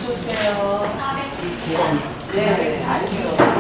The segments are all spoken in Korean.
치우세요. 417번. 네, 알게요.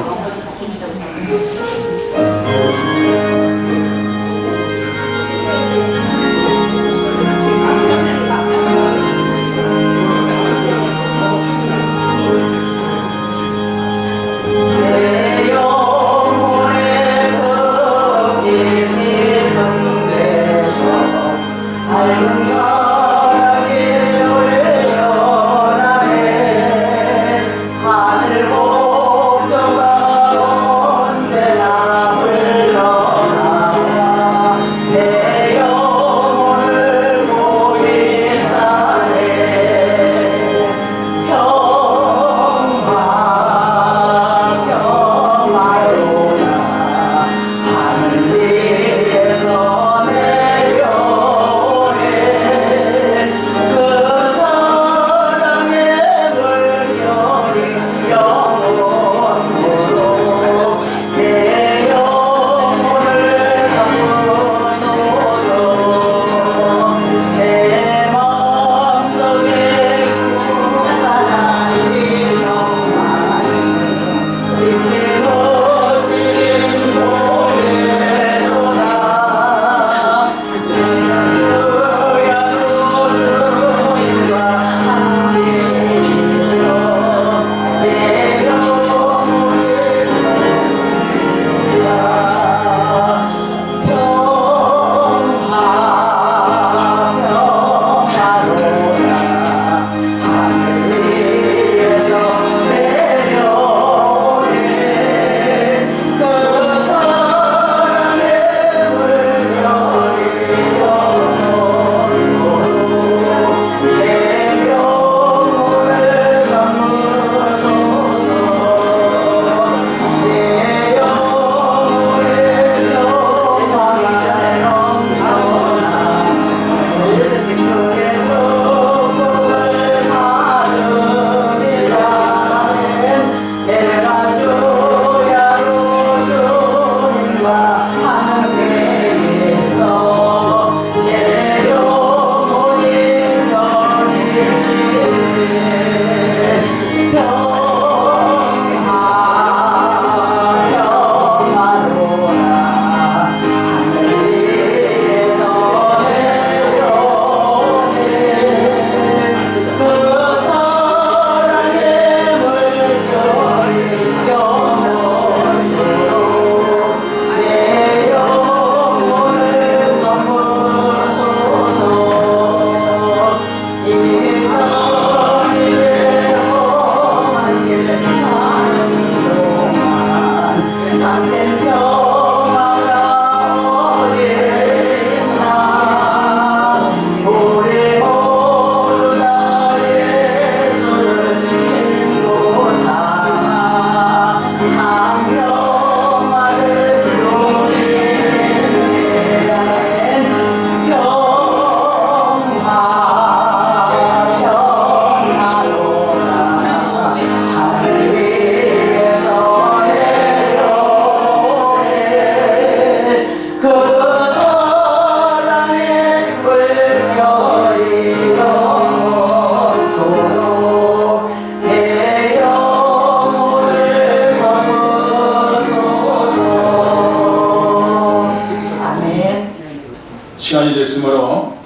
시간이 됐으므로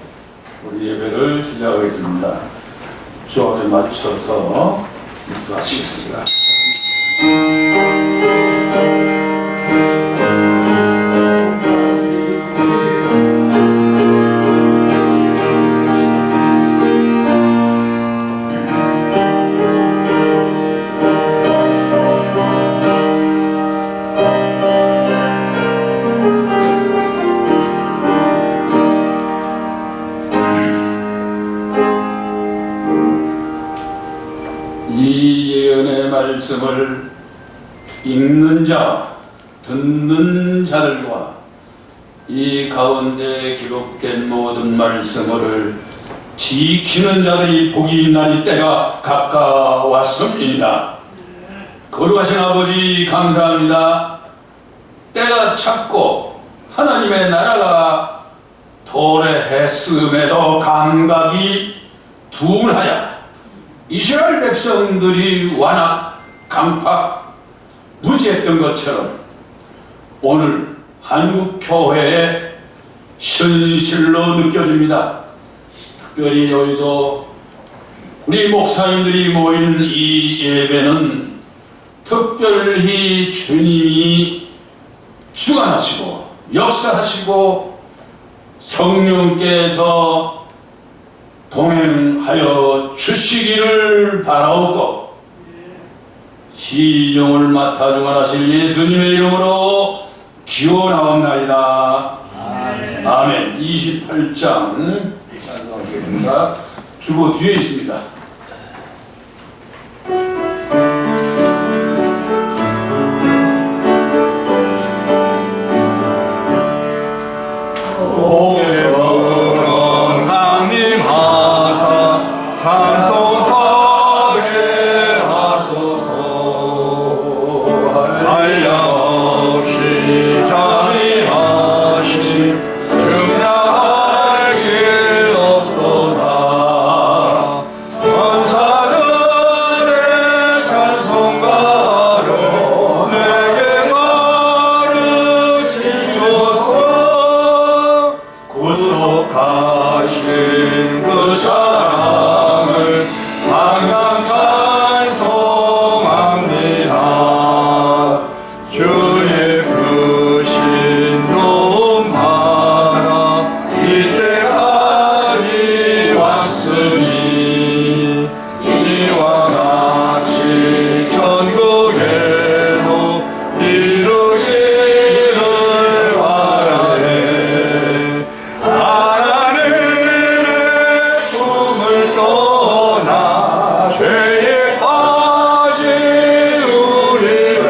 우리 예배를 시작하겠습니다. 주어에 맞춰서 기도하시겠습니다. 이 예언의 말씀을 읽는 자, 듣는 자들과 이 가운데 기록된 모든 말씀을 지키는 자들이 복이 있나니 때가 가까웠음이니라. 거룩하신 아버지 감사합니다. 때가 찼고 하나님의 나라가 도래했음에도 감각이 둔하여 이스라엘 백성들이 완악, 강팍, 무지했던 것처럼 오늘 한국 교회에 현실로 느껴집니다. 특별히 여의도 우리 목사님들이 모인 이 예배는 특별히 주님이 주관하시고 역사하시고 성령께서 동행하여 주시기를 바라옵고 시종을 맡아 주관하실 예수님의 이름으로 기원하옵나이다. 아멘. 28장 하겠습니다. 주보 뒤에 있습니다. 구속하신 그 사랑을 항상 찬송합니다. 주의 그 신도마다 이때까지 왔으니 이와 같이 전국에도 이루기를 바라네. 하나님의 품을 떠나 죄에 빠진 우리를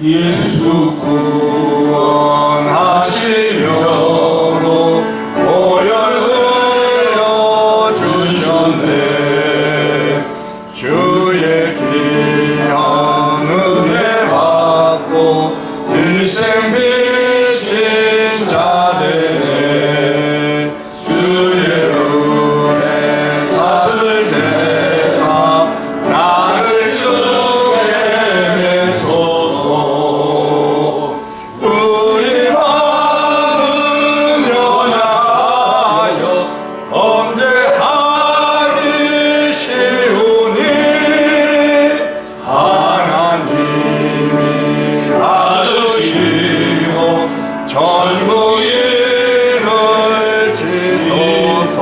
예수 구원하시려고 보혈 흘려주셨네. 주의 귀한 은혜 받고 인생 빚진 자들의 주의 은혜 사슬 내사 나를 주게 메소서. 우리 마음은 연약하여 범죄하기 쉬우니 하나님이 받으시고 전부인을 지소서.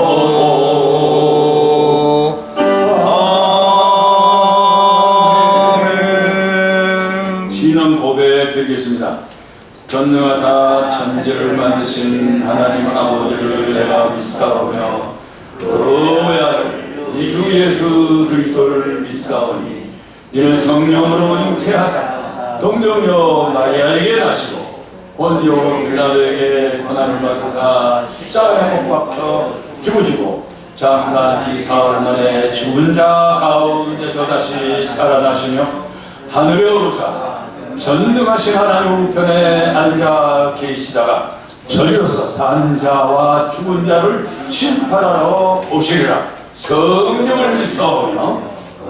아멘. 신앙 고백 드리겠습니다. 전능하사 천지를 만드신 하나님 아버지를 내가 믿사오며 너의 아들 이 주 예수 그리스도를 믿사오니 이는 성령으로 잉태하사 동정녀 마리아에게 나시고 본디오 빌라도에게 고난을 받으사 십자가에 못 박혀 죽으시고 장사한 지 사흘 만에 죽은 자 가운데서 다시 살아나시며 하늘에 오르사 전능하신 하나님 우편에 앉아 계시다가 저리로서 산 자와 죽은 자를 심판하러 오시리라. 성령을 믿사오며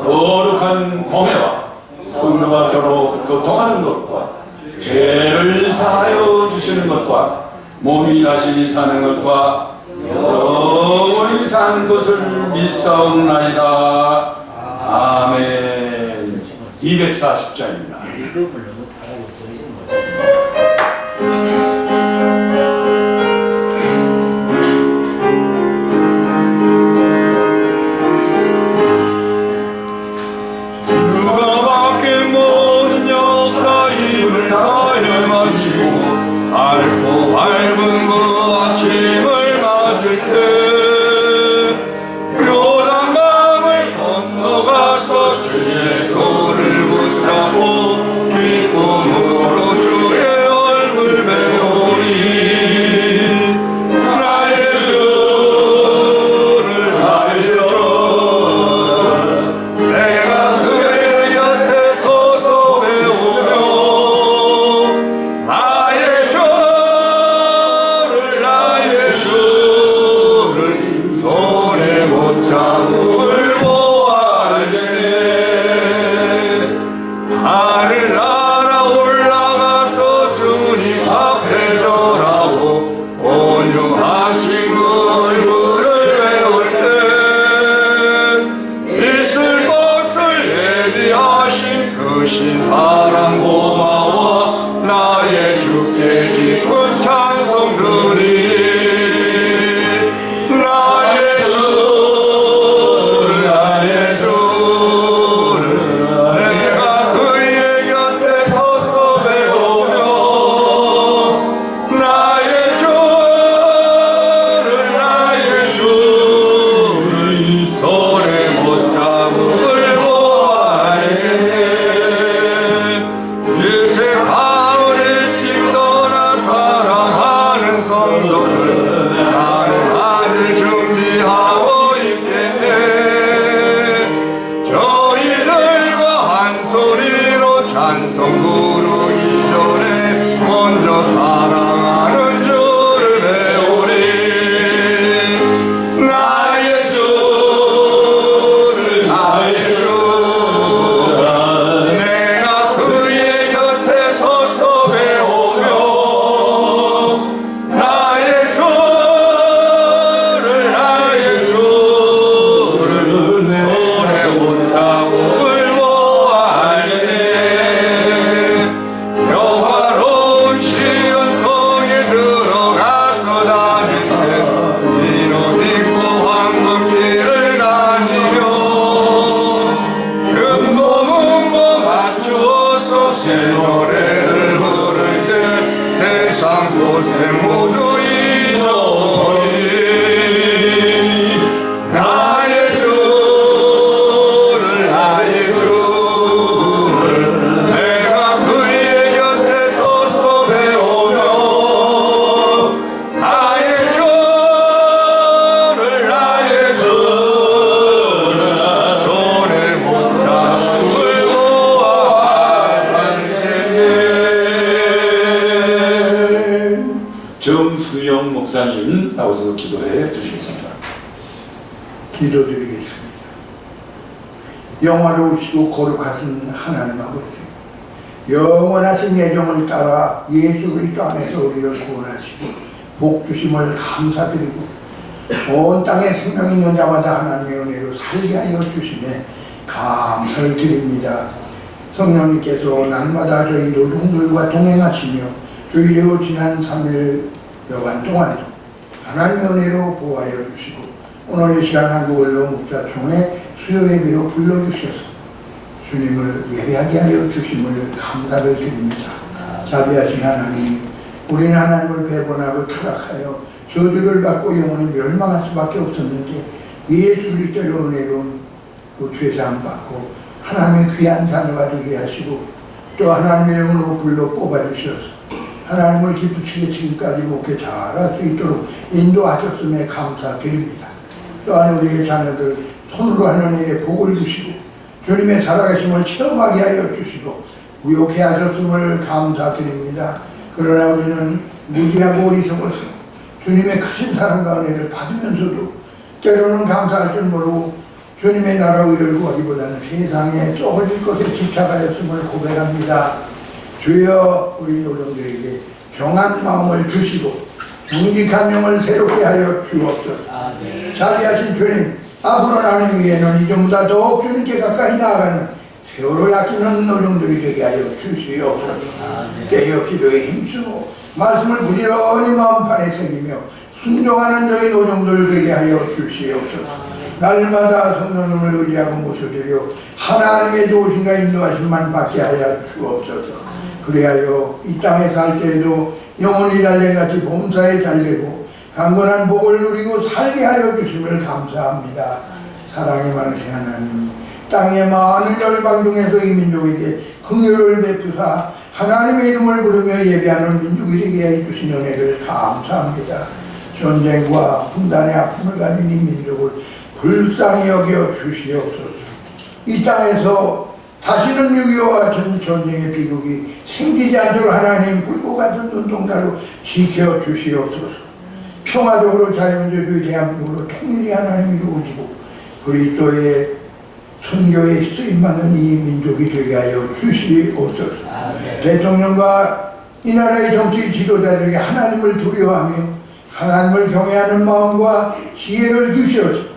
거룩한 공회와 성령과 겨로 교통하는 것과 죄를 사하여 주시는 것과 몸이 다시 사는 것과 영원히 사는 것을 믿사옵나이다. 아멘. 240장입니다. 주가 바뀐 모든 역사 힘을 다해 마치고 밝고 밝은 그 아침을 맞을 때 요단강을 건너가서 주의 손을 붙잡고 기쁨으로 주의 얼굴 배우니 나의 주를 나의 주 내가 그의 곁에 서서 배우며 나의 주를 손에 못 잡을 목사님 나오셔서 기도해 주시겠습니다. 기도드리겠습니다. 영화로우시고 거룩하신 하나님 아버지, 영원하신 예정을 따라 예수 그리스도 안에서 우리를 구원하시고 복 주심을 감사드리고 온 땅에 생명 있는 자마다 하나님의 은혜로 살게 하여 주심에 감사를 드립니다. 성령님께서 날마다 저희 노동들과 동행하시며 주일로 지난 3일 여간 동안 하나님의 은혜로 보호하여 주시고 오늘 이 시간 한국언로 목자총회 수요예배로 불러주셔서 주님을 예배하게 하여 주심을 감사를 드립니다. 자비하신 하나님, 우리는 하나님을 배반하고 타락하여 저주를 받고 영원히 멸망할 수밖에 없었는데 예수 그리스도의 은혜로 죄사함 받고 하나님의 귀한 자녀가 되게 하시고 또 하나님의 영으로 불러 뽑아주셔서 하나님을 기쁘시게 지금까지 목회 잘할 수 있도록 인도하셨음에 감사드립니다. 또한 우리의 자녀들 손으로 하는 일에 복을 주시고 주님의 살아계심을 체험하게 하여 주시고 무욕해 하셨음을 감사드립니다. 그러나 우리는 무지하고 어리석어서 주님의 크신 사랑과 은혜를 받으면서도 때로는 감사할 줄 모르고 주님의 나라 의를 구하기보다는 세상에 썩어질 것에 집착하였음을 고백합니다. 주여 우리 노동들에게 정한 마음을 주시고 묵직한 영을 새롭게 하여 주옵소서. 자비하신 주님, 앞으로 나는 위에는 이전보다 더욱 주님께 가까이 나아가는 세월호 약기는 노동들이 되게 하여 주시옵소서. 깨어 기도에 힘쓰고 말씀을 부지런히 마음판에 새기며 순종하는 저희 노동들 되게 하여 주시옵소서. 날마다 성령님을 의지하고 모셔드려 하나님의 도우심과 인도하심만 받게 하여 주옵소서. 그리하여 이 땅에 살 때에도 영혼이 잘된같이 범사에 잘되고 강건한 복을 누리고 살게 하여 주심을 감사합니다. 사랑이 많으신 하나님, 땅의 많은 열방 중에서 이 민족에게 긍휼을 베푸사 하나님의 이름을 부르며 예배하는 민족이 되게 해주신 은혜를 감사합니다. 전쟁과 분단의 아픔을 가진 이 민족을 불쌍히 여겨 주시옵소서. 이 땅에서 다시는 6.25와 같은 전쟁의 비극이 생기지 않도록 하나님 불꽃 같은 눈동자로 지켜 주시옵소서. 평화적으로 자유민주주의 대한민국으로 통일이 하나님 이루어지고 그리스도의 선교에 쓰임받는 이 민족이 되게 하여 주시옵소서. 대통령과 이 나라의 정치 지도자들이 하나님을 두려워하며 하나님을 경외하는 마음과 지혜를 주시옵소서.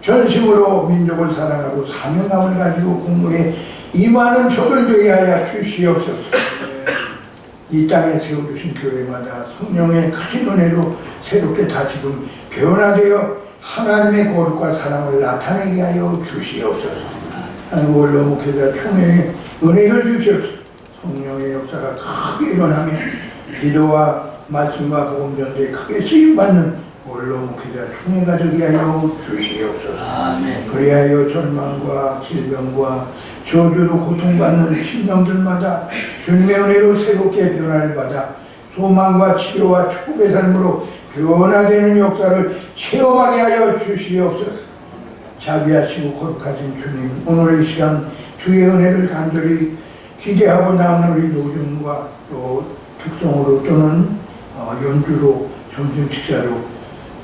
전심으로 민족을 사랑하고 사명감을 가지고 공무에 임하는 저들 되게 하여 주시옵소서. 이 땅에 세워주신 교회마다 성령의 크신 은혜로 새롭게 다시금 변화되어 하나님의 거룩과 사랑을 나타내게 하여 주시옵소서. 한국언로 목회자 총회에 은혜를 주시옵소서. 성령의 역사가 크게 일어나며 기도와 말씀과 복음 전도에 크게 쓰임받는 언로 목회자 총회가 되게 하여 주시옵소서. 그리하여 절망과 질병과 저주로 고통받는 심령들마다 주님의 은혜로 새롭게 변화를 받아 소망과 치료와 축복의 삶으로 변화되는 역사를 체험하게 하여 주시옵소서. 자비하시고 거룩하신 주님, 오늘 이 시간 주의 은혜를 간절히 기대하고 나온 우리 노중과 또 특송으로 또는 연주로 점심 식사로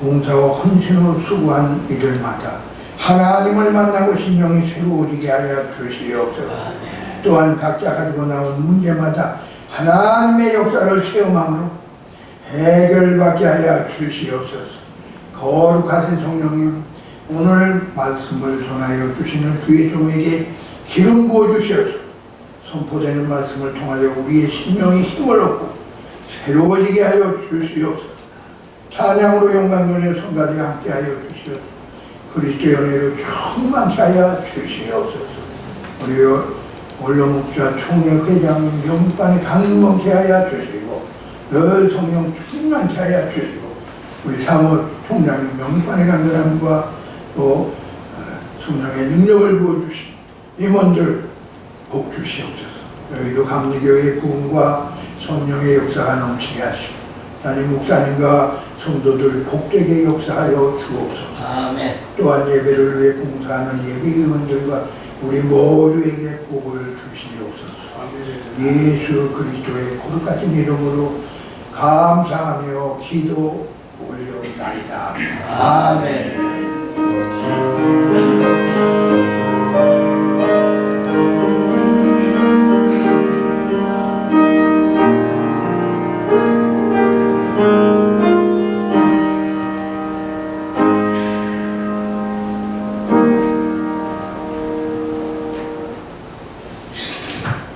봉사와 헌신으로 수고한 이들마다 하나님을 만나고 심령이 새로워지게 하여 주시옵소서. 또한 각자 가지고 나온 문제마다 하나님의 역사를 체험함으로 해결받게 하여 주시옵소서. 거룩하신 성령님, 오늘 말씀을 전하여 주시는 주의 종에게 기름 부어 주시옵소서. 선포되는 말씀을 통하여 우리의 심령이 힘을 얻고 새로워지게 하여 주시옵소서. 찬양으로 영광 돌려 성가대와 함께하여 주시옵소서. 그리스도의 은혜로 충만케 하여 주시옵소서. 우리 언로 목자 총회 회장님 영육반에 강건케 하여 주시고 늘 성령 충만케 하여 주시고 우리 사무 총장님 영육반의 강건함과 또 성령의 능력을 부어주시고 임원들 복 주시옵소서. 여기도 감리교회의 부흥과 성령의 역사가 넘치게 하시고 담임 목사님과 성도들 복되게 역사하여 주옵소서. 아멘. 또한 예배를 위해 봉사하는 예배위원들과 우리 모두에게 복을 주시옵소서. 예수 그리스도의 거룩하신 이름으로 감사하며 기도 올려옵나이다. 아멘.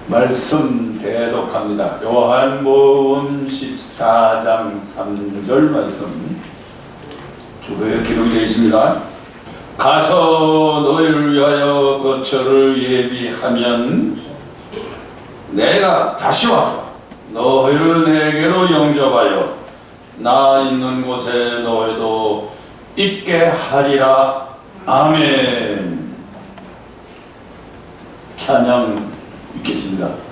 말씀 대독합니다. 요한복음 14장 3절 말씀 주보에 기록이 되어 있습니다. 가서 너희를 위하여 거처를 예비하면 내가 다시 와서 너희를 내게로 영접하여 나 있는 곳에 너희도 있게 하리라. 아멘. 찬양 읽겠습니다.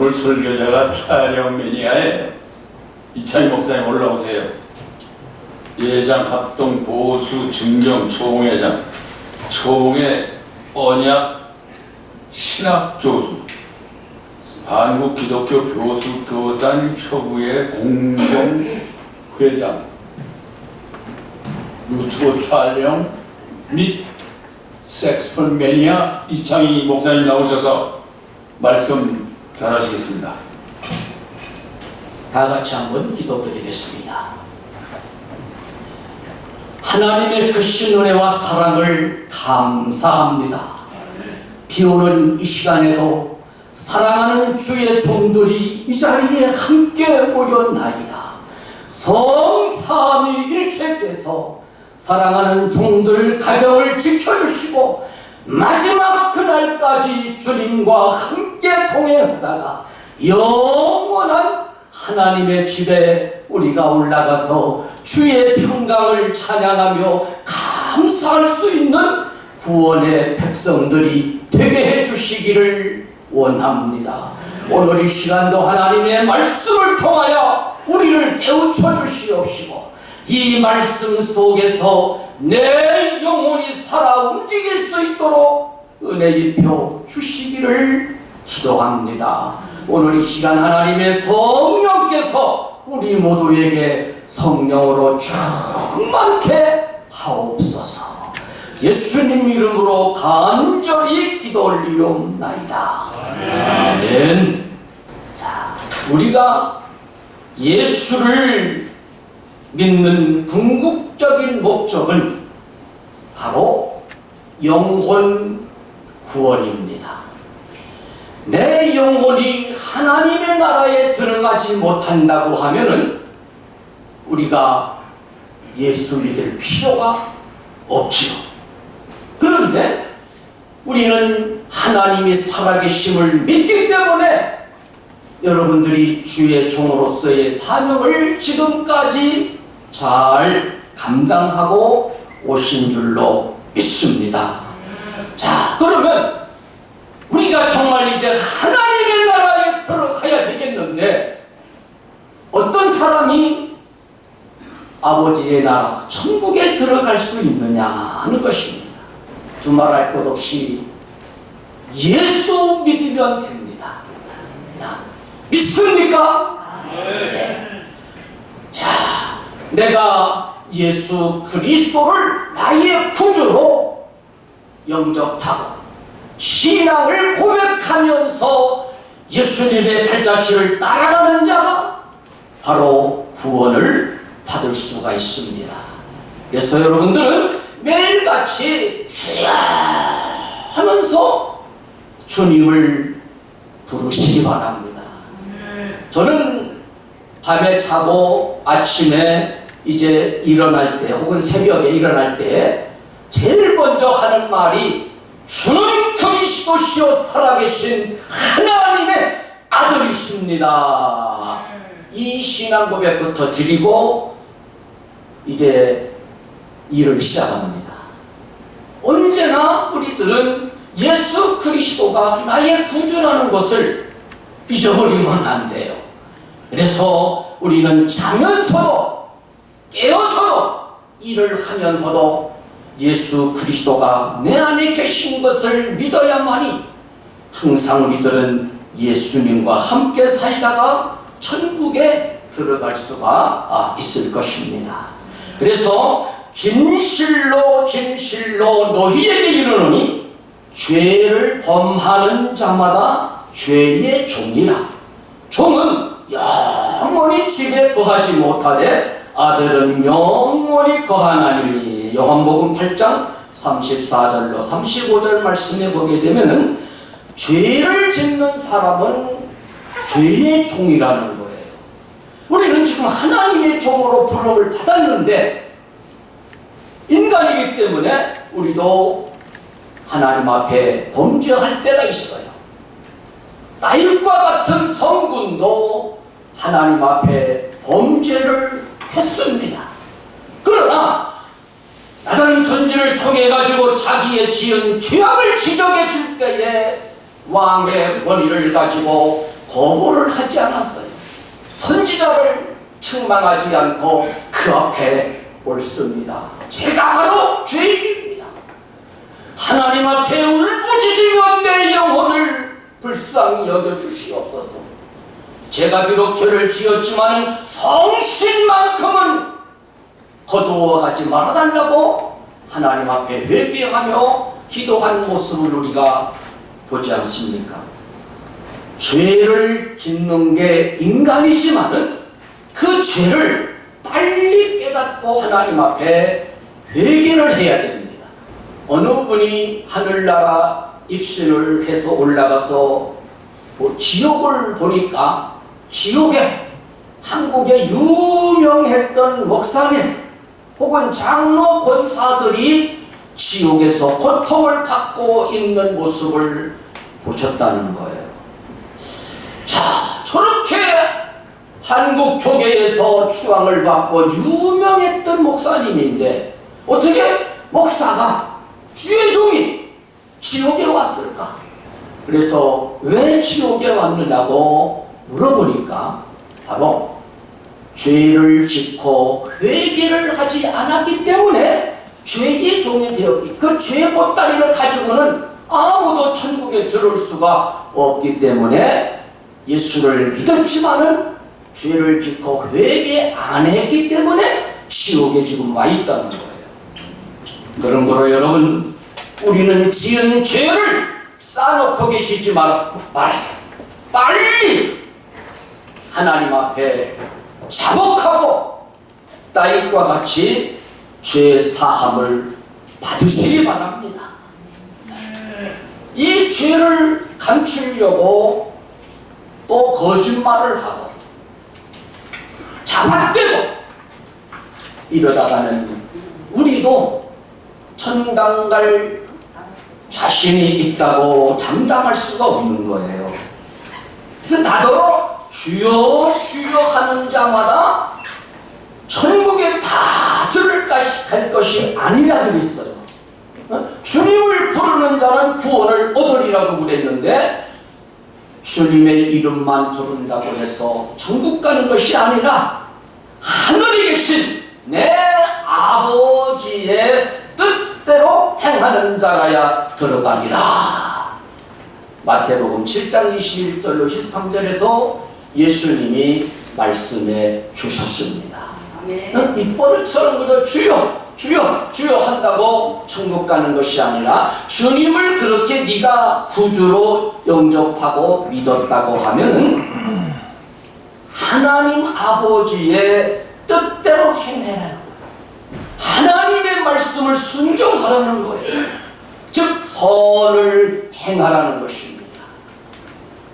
오늘 설교자가 촬영 매니아에 이찬희 목사님 올라오세요. 예장 합동 보수 증경 총회장 총회 언약 신학교수, 한국기독교 교수교단 협의회 공동회장, 유튜브 촬영 및 색스폰 매니아 이창희 목사님 나오셔서 말씀 전하시겠습니다. 다 같이 한번 기도드리겠습니다. 하나님의 크신 은혜와 사랑을 감사합니다. 비오는 이 시간에도 사랑하는 주의 종들이 이 자리에 함께 모였나이다. 성삼위 일체께서 사랑하는 종들 가정을 지켜주시고 마지막 그날까지 주님과 함께 동행하다가 영원한 하나님의 집에 우리가 올라가서 주의 평강을 찬양하며 감사할 수 있는 구원의 백성들이 되게 해주시기를 원합니다. 오늘 이 시간도 하나님의 말씀을 통하여 우리를 깨우쳐 주시옵시고 이 말씀 속에서 내 영혼이 살아 움직일 수 있도록 은혜 입혀 주시기를 기도합니다. 오늘 이 시간 하나님의 성령께서 우리 모두에게 성령으로 충만케 하옵소서. 예수님 이름으로 간절히 기도 올리옵나이다. 아멘. 자, 우리가 예수를 믿는 궁극적인 목적은 바로 영혼 구원입니다. 내 영혼이 하나님의 나라에 들어가지 못한다고 하면은 우리가 예수 믿을 필요가 없지요. 그런데 우리는 하나님이 살아계심을 믿기 때문에 여러분들이 주의 종으로서의 사명을 지금까지 잘 감당하고 오신 줄로 믿습니다. 자, 그러면 우리가 정말 이제 하나님의 나라에 들어가야 되겠는데 어떤 사람이 아버지의 나라 천국에 들어갈 수 있느냐 하는 것입니다. 두말할 것 없이 예수 믿으면 됩니다. 믿습니까? 네. 자, 내가 예수 그리스도를 나의 구주로 영접하고 신앙을 고백하면서 예수님의 발자취를 따라가는 자가 바로 구원을 받을 수가 있습니다. 그래서 여러분들은 매일같이 주여 하면서 주님을 부르시기 바랍니다. 저는 밤에 자고 아침에 이제 일어날 때 혹은 새벽에 일어날 때 제일 먼저 하는 말이 주는 그리스도시요 살아계신 하나님의 아들이십니다. 이 신앙 고백부터 드리고 이제 일을 시작합니다. 언제나 우리들은 예수 그리스도가 나의 구주라는 것을 잊어버리면 안 돼요. 그래서 우리는 자면서도 깨어서도 일을 하면서도 예수 그리스도가 내 안에 계신 것을 믿어야만이 항상 우리들은 예수님과 함께 살다가 천국에 들어갈 수가 있을 것입니다. 그래서 진실로 진실로 너희에게 이르노니 죄를 범하는 자마다 죄의 종이라. 종은 영원히 집에 거하지 못하되 아들은 영원히 거하나니. 요한복음 8장 34절로 35절 말씀에 보게 되면은 죄를 짓는 사람은 죄의 종이라는 거예요. 우리는 지금 하나님의 종으로 부름을 받았는데 인간이기 때문에 우리도 하나님 앞에 범죄할 때가 있어요. 나일과 같은 성군도 하나님 앞에 범죄를 했습니다. 그러나 나단 선지를 통해 가지고 자기의 지은 죄악을 지적해 줄 때에 왕의 권위를 가지고 거부를 하지 않았어요. 선지자를 책망하지 않고 그 앞에 옳습니다. 제가 바로 죄인입니다. 하나님 앞에 울부짖으며 내 영혼을 불쌍히 여겨주시옵소서. 제가 비록 죄를 지었지만 성신만큼은 거두어가지 말아달라고 하나님 앞에 회개하며 기도한 모습을 우리가 보지 않습니까? 죄를 짓는 게 인간이지만은 그 죄를 빨리 깨닫고 하나님 앞에 회개를 해야 됩니다. 어느 분이 하늘나라 입신을 해서 올라가서 지옥을 보니까 지옥에 한국에 유명했던 목사님 혹은 장로 권사들이 지옥에서 고통을 받고 있는 모습을 보셨다는 거예요. 자, 저렇게 한국 교계에서 추앙을 받고 유명했던 목사님인데 어떻게 목사가 주의 종이 지옥에 왔을까? 그래서 왜 지옥에 왔느냐고 물어보니까 바로 죄를 짓고 회개를 하지 않았기 때문에 죄의 종이 되었기, 그 죄의 보따리를 가지고는 아무도 천국에 들어올 수가 없기 때문에 예수를 믿었지만은 죄를 짓고 회개 안 했기 때문에 지옥에 지금 와 있다는 거예요. 그러므로 여러분, 우리는 지은 죄를 쌓아놓고 계시지 마세요. 빨리 하나님 앞에 자복하고 다윗과 같이 죄 사함을 받으시기 바랍니다. 이 죄를 감추려고 또 거짓말을 하고 자박되고 이러다가는 우리도 천당 갈 자신이 있다고 장담할 수가 없는 거예요. 그래서 나도 주여 주여 하는 자마다 천국에 다 들어갈 것이 아니라 그랬어요. 주님을 부르는 자는 구원을 얻으리라고 그랬는데 주님의 이름만 부른다고 해서 천국 가는 것이 아니라 하늘에 계신 내 아버지의 뜻대로 행하는 자라야 들어가리라. 마태복음 7장 21절로 13절에서 예수님이 말씀해 주셨습니다. 입버릇처럼 그저 주여 주여 주여 한다고 천국 가는 것이 아니라 주님을 그렇게 네가 구주로 영접하고 믿었다고 하면 하나님 아버지의 뜻대로 행해라는 거예요. 하나님의 말씀을 순종하라는 거예요. 즉 선을 행하라는 것입니다.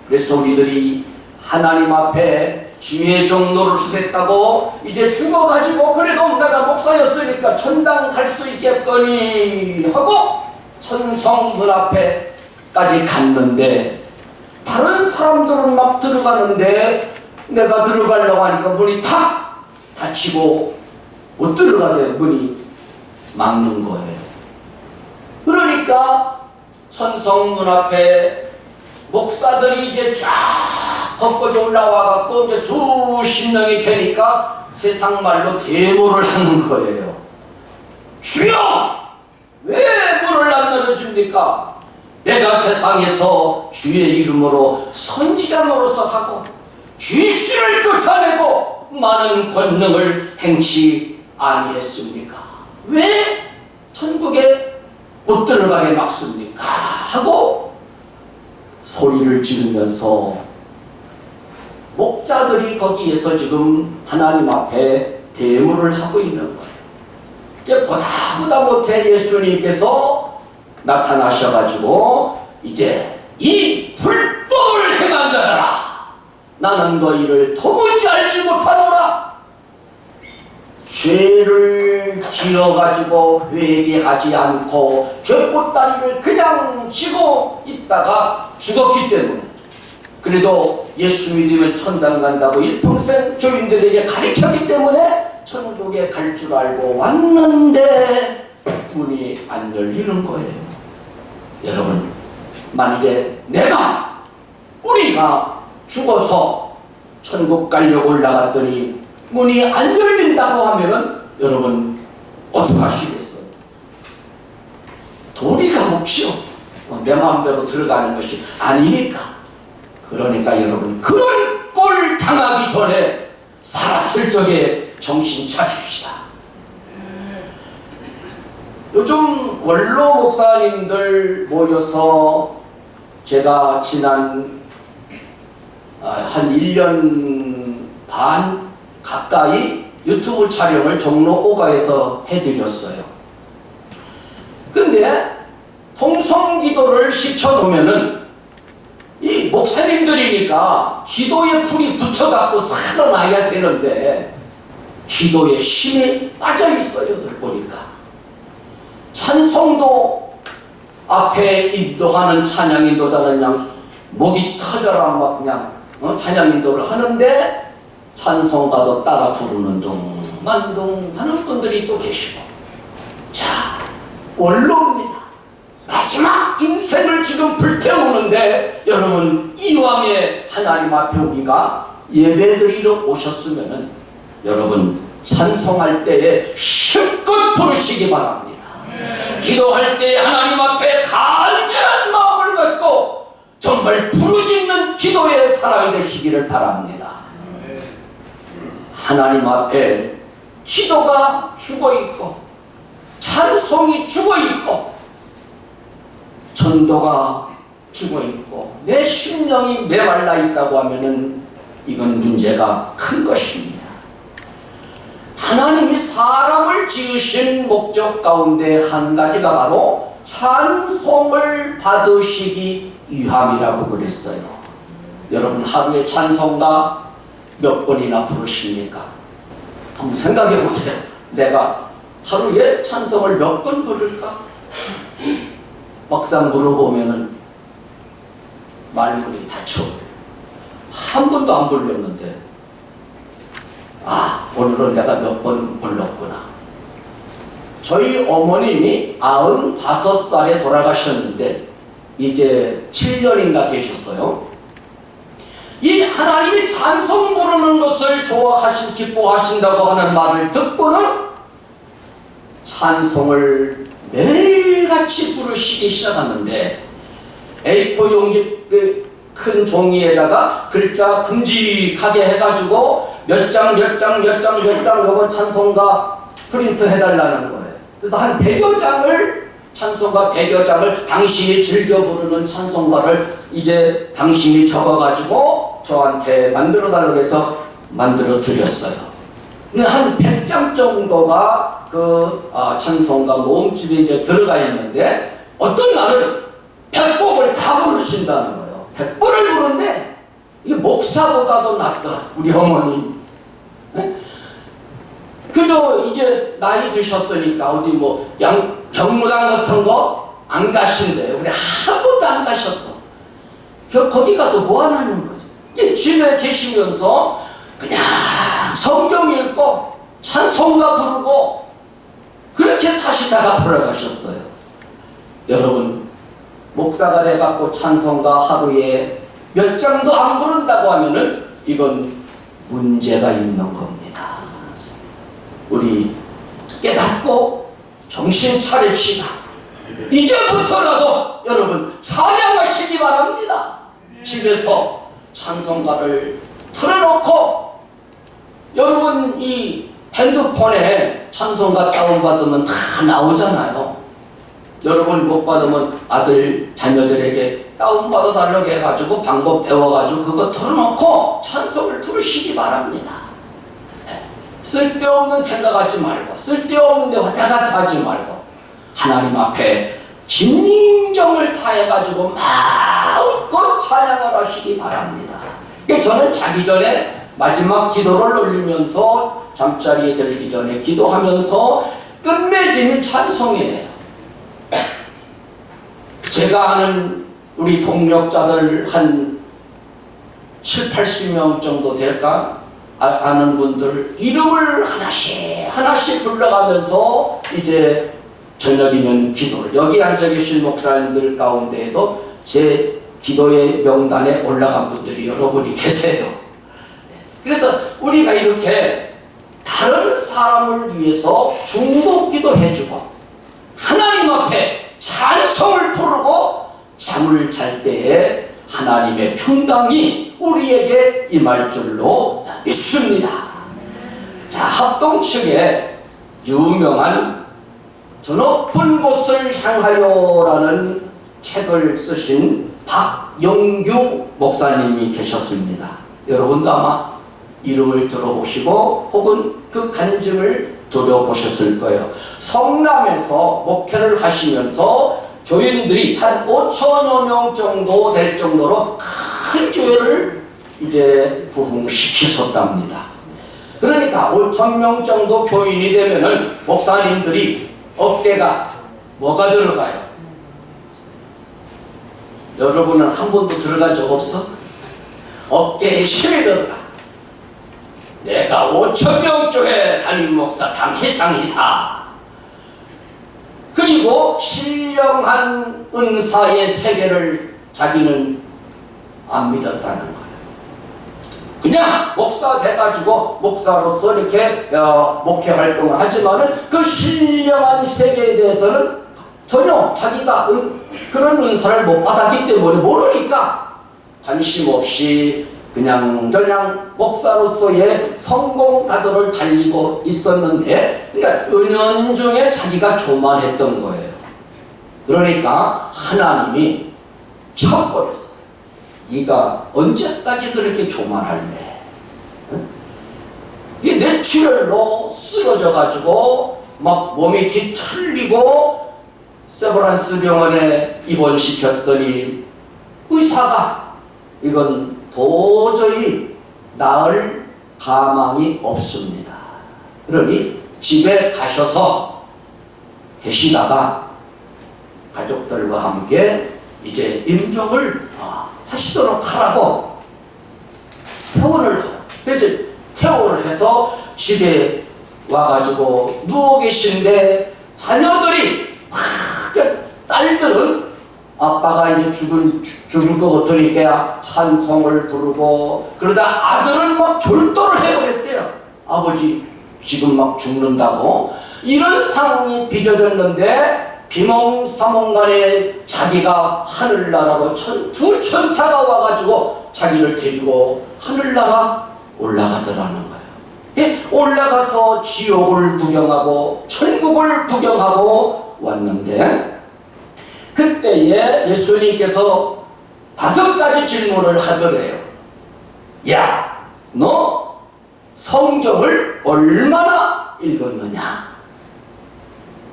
그래서 우리들이 하나님 앞에 주의 종 노릇을 했다고 이제 죽어가지고 그래도 내가 목사였으니까 천당 갈 수 있겠거니 하고 천성 문 앞에까지 갔는데 다른 사람들은 막 들어가는데 내가 들어가려고 하니까 문이 탁 닫히고 못 들어가게 문이 막는 거예요. 그러니까 천성 문 앞에 목사들이 이제 쫙 걷고져 올라와갖고 이제 수십 명이 되니까 세상 말로 대모를 하는 거예요. 주여! 왜 문을 안 열어줍니까? 내가 세상에서 주의 이름으로 선지자 노릇을 하고 귀신을 쫓아내고 많은 권능을 행치 아니했습니까? 왜 천국에 못 들어가게 막습니까? 하고 소리를 지르면서 목자들이 거기에서 지금 하나님 앞에 대모를 하고 있는 거예요. 보다 못해 예수님께서 나타나셔가지고 이제 이 불법을 행한 자들아, 나는 너희를 도무지 알지 못하노라. 죄를 지어가지고 회개하지 않고 죄보따리를 그냥 지고 있다가 죽었기 때문에, 그래도 예수 믿으면 천당 간다고 일평생 교인들에게 가르쳤기 때문에 천국에 갈 줄 알고 왔는데 문이 안 열리는 거예요. 여러분, 만일에 우리가 죽어서 천국 가려고 올라갔더니 문이 안 열린다고 하면은 여러분 어떡하시겠어요? 도리가 놓지요. 내 마음대로 들어가는 것이 아니니까. 그러니까 여러분, 그런 꼴 당하기 전에 살았을 적에 정신 차립시다. 요즘 원로 목사님들 모여서 제가 지난 한 1년 반 가까이 유튜브 촬영을 종로 5가에서 해드렸어요. 근데 통성기도를 시켜놓으면은 이 목사님들이니까 기도에 불이 붙어갖고 살아나야 되는데 기도에 힘이 빠져있어요. 늘 보니까 찬송도 앞에 인도하는 찬양인도자는 그냥 목이 터져라 막 그냥 찬양인도를 하는데 찬송가도 따라 부르는 둥만둥 하는 분들이 또 계시고, 자, 원로입니다. 마지막 인생을 지금 불태우는데 여러분, 이왕에 하나님 앞에 우리가 예배드리러 오셨으면은 여러분 찬송할 때에 힘껏 부르시기 바랍니다. 기도할 때 하나님 앞에 간절한 마음을 갖고 정말 부르짖는 기도의 사람이 되시기를 바랍니다. 하나님 앞에 기도가 죽어있고 찬송이 죽어있고 전도가 죽어있고 내 심령이 메말라 있다고 하면은 이건 문제가 큰 것입니다. 하나님이 사람을 지으신 목적 가운데 한 가지가 바로 찬송을 받으시기 위함이라고 그랬어요. 여러분, 하루에 찬송가 몇 번이나 부르십니까? 한번 생각해 보세요. 내가 하루에 찬송을 몇 번 부를까? 막상 물어보면은 말문이 닫혀버려요. 한 번도 안 불렀는데, 오늘은 내가 몇 번 불렀구나. 저희 어머님이 95살에 돌아가셨는데 이제 7년인가 계셨어요. 이 하나님이 찬송 부르는 것을 기뻐하신다고 하는 말을 듣고는 찬송을 매일같이 부르시기 시작하는데 A4 용지 큰 종이에다가 글자 큼직하게 해가지고 몇 장 요거 찬송가 프린트 해달라는 거예요. 그래서 한 100여 장을 찬송가 100여 장을 당신이 즐겨 부르는 찬송가를 이제 당신이 적어가지고 저한테 만들어 달라고 해서 만들어 드렸어요. 근데 한 100장 정도가 찬송가 모음집에 이제 들어가 있는데 어떤 날은 100곡을 다 부르신다는 거예요. 100번을 부르는데 이게 목사보다도 낫더라, 우리 어머님. 네? 그저 이제 나이 드셨으니까 어디 뭐 경무당 같은 거 안 가신대요. 우리 한 번도 안 가셨어. 거기 가서 뭐 하냐는 거지. 이제 집에 계시면서 그냥 성경 읽고 찬송가 부르고 그렇게 사시다가 돌아가셨어요. 여러분, 목사가 돼갖고 찬송가 하루에 몇 장도 안 부른다고 하면은 이건 문제가 있는 겁니다. 우리 깨닫고 정신 차립시다. 이제부터라도 여러분 찬양하시기 바랍니다. 집에서 찬송가를 틀어놓고 여러분 이 핸드폰에 찬송가 다운받으면 다 나오잖아요. 여러분 못 받으면 아들 자녀들에게 다운받아 달라고 해가지고 방법 배워가지고 그거 틀어놓고 찬송을 부르시기 바랍니다. 쓸데없는 생각하지 말고 쓸데없는데 왔다 갔다 하지 말고 하나님 앞에 진정을 다해가지고 마음껏 찬양을 하시기 바랍니다. 저는 자기 전에 마지막 기도를 올리면서 잠자리에 들기 전에 기도하면서 끝맺음이 찬송이에요. 제가 아는 우리 동력자들 한 7, 80명 정도 될까? 아는 분들 이름을 하나씩 불러가면서 이제 저녁이면 기도를, 여기 앉아 계신 목사님들 가운데에도 제 기도의 명단에 올라간 분들이 여러분이 계세요. 그래서 우리가 이렇게 다른 사람을 위해서 중보기도 해주고 하나님 앞에 찬송을 부르고 잠을 잘 때에 하나님의 평강이 우리에게 임할 줄로 믿습니다. 자, 합동 측에 유명한 저 높은 곳을 향하여라는 책을 쓰신 박영규 목사님이 계셨습니다. 여러분도 아마 이름을 들어보시고 혹은 그 간증을 들어보셨을 거예요. 성남에서 목회를 하시면서 교인들이 한 5천여 명 정도 될 정도로 큰 교회를 이제 부흥시키셨답니다. 그러니까 5천 명 정도 교인이 되면은 목사님들이 어깨가 뭐가 들어가요? 여러분은 한 번도 들어간 적 없어? 어깨에 힘이 들어가. 내가 5천 명 교회 담임 목사 당회장이다. 그리고 신령한 은사의 세계를 자기는 안 믿었다는 거예요. 그냥 목사 돼가지고 목사로서 이렇게 목회 활동을 하지만은 그 신령한 세계에 대해서는 전혀 자기가 그런 은사를 못 받았기 때문에 모르니까 관심 없이 그냥 목사로서의 성공 가도를 달리고 있었는데, 그러니까 은연중에 자기가 교만했던 거예요. 그러니까 하나님이 쳐버렸어요. 네가 언제까지 그렇게 교만할래? 응? 이 뇌출혈로 쓰러져가지고 막 몸이 뒤틀리고 세브란스 병원에 입원시켰더니 의사가 이건 도저히 나을 가망이 없습니다. 그러니 집에 가셔서 계시다가 가족들과 함께 이제 임종을 하시도록 하라고 퇴원을 해요. 그래서 퇴원을 해서 집에 와가지고 누워 계신데 자녀들이 딸들은 아빠가 이제 죽을 것 같으니까 찬송을 부르고, 그러다 아들은 막 졸도를 해버렸대요. 아버지 지금 막 죽는다고. 이런 상황이 빚어졌는데 비몽사몽간에 자기가 하늘나라로 두 천사가 와가지고 자기를 데리고 하늘나라 올라가더라는 거예요. 예, 올라가서 지옥을 구경하고 천국을 구경하고 왔는데, 그때에 예수님께서 5가지 질문을 하더래요. 야, 너 성경을 얼마나 읽었느냐?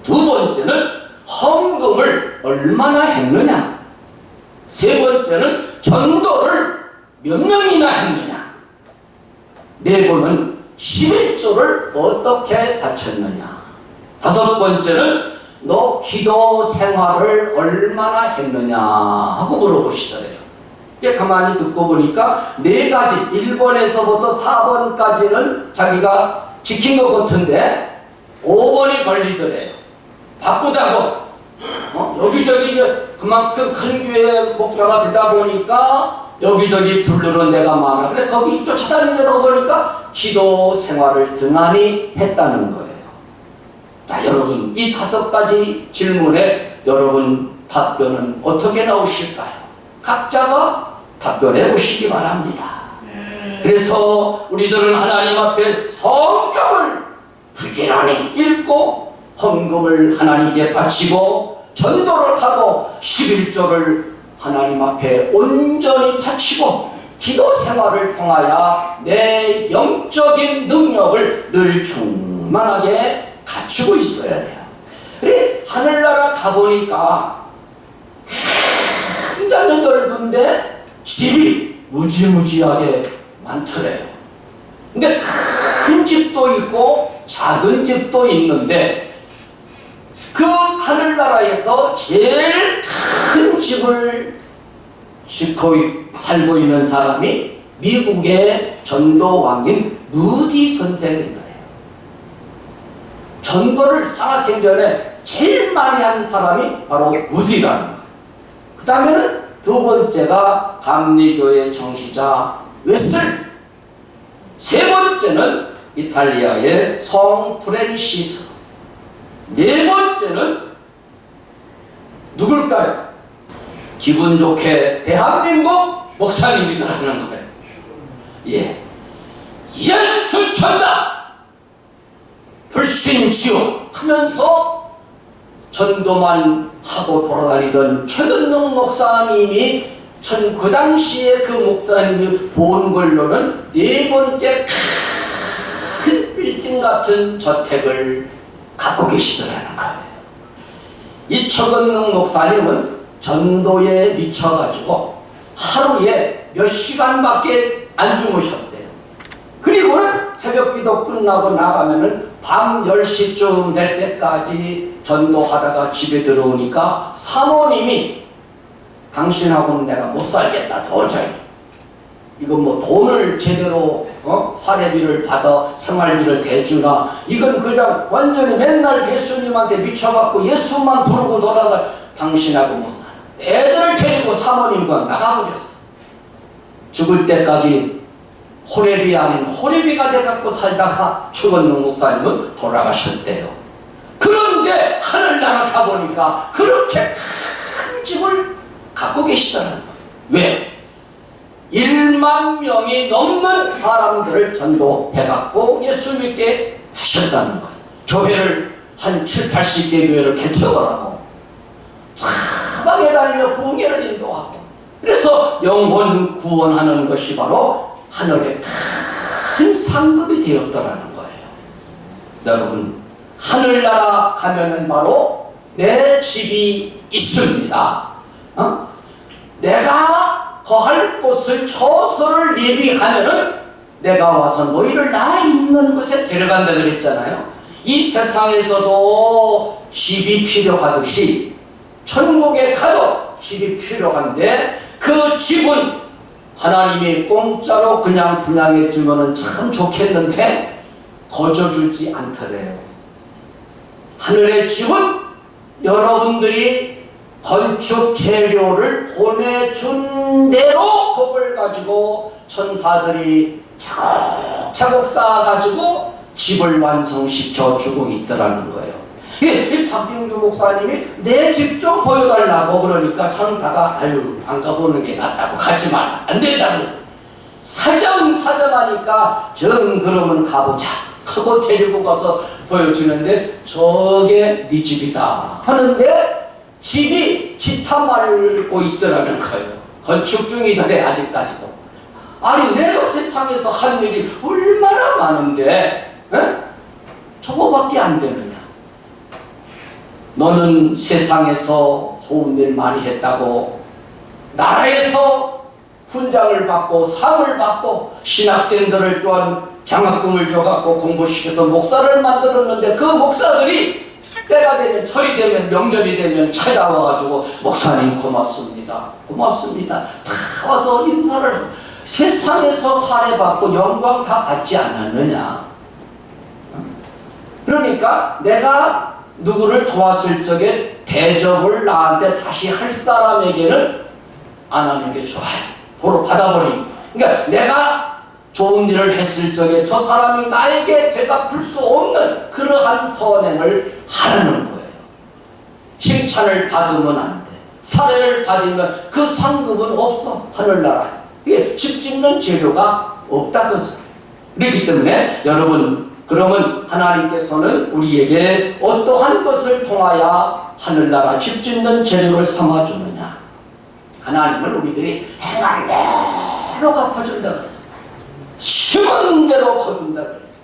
두 번째는 헌금을 얼마나 했느냐? 세 번째는 전도를 몇 명이나 했느냐? 네 번은 11조를 어떻게 바쳤느냐? 5번째는 너 기도 생활을 얼마나 했느냐 하고 물어보시더래요. 가만히 듣고 보니까 4가지, 1번에서부터 4번까지는 자기가 지킨 것 같은데 5번이 걸리더래요. 바쁘다고. 여기저기 그만큼 큰 교회 목사가 되다 보니까 여기저기 부르는 데가 많아. 그래 거기 쫓아다니려고 보니까 기도 생활을 등한히 했다는 거예요. 자, 여러분, 이 5가지 질문에 여러분 답변은 어떻게 나오실까요? 각자가 답변해 보시기 바랍니다. 그래서 우리들은 하나님 앞에 성경을 부지런히 읽고 헌금을 하나님께 바치고 전도를 하고 11조를 하나님 앞에 온전히 바치고 기도 생활을 통하여 내 영적인 능력을 늘 충만하게 갖추고 있어야 돼요. 그래 하늘나라 가보니까 굉장히 넓은데 집이 무지무지하게 많더래요. 근데 큰 집도 있고 작은 집도 있는데 그 하늘나라에서 제일 큰 집을 짓고 살고 있는 사람이 미국의 전도왕인 무디 선생이더래요. 전도를 살아생전에 제일 많이 한 사람이 바로 무디라는 거예요. 그 다음에는 2번째가 감리교의 창시자 웨슬리, 3번째는 이탈리아의 성 프랜시스, 4번째는 누굴까요? 기분 좋게 대한민국 목사님이라는 거예요. 예, 예수 전다 불신지요 하면서 전도만 하고 돌아다니던 최근능 목사님이 그 당시에 그 목사님이 본 걸로는 4번째 큰 빌딩 같은 저택을 갖고 계시더라는 거예요. 이 최근능 목사님은 전도에 미쳐가지고 하루에 몇 시간밖에 안 주무셨대요. 그리고는 새벽 기도 끝나고 나가면은 밤 10시쯤 될 때까지 전도하다가 집에 들어오니까 사모님이 당신하고는 내가 못 살겠다 도저히. 이건 뭐 돈을 제대로 사례비를 받아 생활비를 대주나 이건 그냥 완전히 맨날 예수님한테 미쳐갖고 예수만 부르고 돌아가 당신하고 못 살아. 애들을 데리고 사모님과 나가버렸어. 죽을 때까지 호레비 아닌 호레비가 돼갖고 살다가 최근능 목사님은 돌아가셨대요. 그런데 하늘나라 가보니까 그렇게 큰 집을 갖고 계시더라는 거예요. 왜? 1만 명이 넘는 사람들을 전도해갖고 예수 믿게 하셨다는 거예요. 교회를 한 7, 80개 교회를 개척을 하고 사방에 다니며 구원을 인도하고 그래서 영혼 구원하는 것이 바로 하늘의 큰 상급이 되었더라는 거예요. 여러분, 하늘나라 가면은 바로 내 집이 있습니다. 내가 거할 곳을 처소를 예비하면은 내가 와서 너희를 나 있는 곳에 데려간다 그랬잖아요. 이 세상에서도 집이 필요하듯이 천국에 가도 집이 필요한데 그 집은 하나님이 공짜로 그냥 분양해 주면은 참 좋겠는데 거저주지 않더래요. 하늘의 집은 여러분들이 건축 재료를 보내준 대로 그걸 가지고 천사들이 차곡차곡 쌓아가지고 집을 완성시켜 주고 있더라는 거예요. 이 박빙규 목사님이 내 집 좀 보여달라고 그러니까 천사가 아유 안 가보는 게 낫다고 가지 말라 안 된다고 사정하니까 정 그러면 가보자 하고 데리고 가서 보여주는데 저게 네 집이다 하는데 집이 지타 말고 있더라는 거예요. 건축 중이더래 아직까지도. 아니 내가 세상에서 한 일이 얼마나 많은데 저거밖에 안 되느냐. 너는 세상에서 좋은 일 많이 했다고 나라에서 훈장을 받고 상을 받고 신학생들을 또한 장학금을 줘갖고 공부시켜서 목사를 만들었는데 그 목사들이 때가 되면 철이 되면 명절이 되면 찾아와가지고 목사님 고맙습니다 고맙습니다 다 와서 인사를 세상에서 사례받고 영광 다 받지 않았느냐. 그러니까 내가 누구를 도왔을 적에 대접을 나한테 다시 할 사람에게는 안 하는 게 좋아요. 도로 받아버리는 거예요. 그러니까 내가 좋은 일을 했을 적에 저 사람이 나에게 되갚을 수 없는 그러한 선행을 하라는 거예요. 칭찬을 받으면 안 돼. 사례를 받으면 그 상급은 없어. 하늘나라에. 이게 집 짓는 재료가 없다 그죠. 그렇기 때문에 여러분 그러면 하나님께서는 우리에게 어떠한 것을 통하여 하늘나라 집 짓는 재료를 삼아주느냐. 하나님은 우리들이 행한 대로 갚아준다 그랬어요. 심은 대로 거둔다 그랬어요.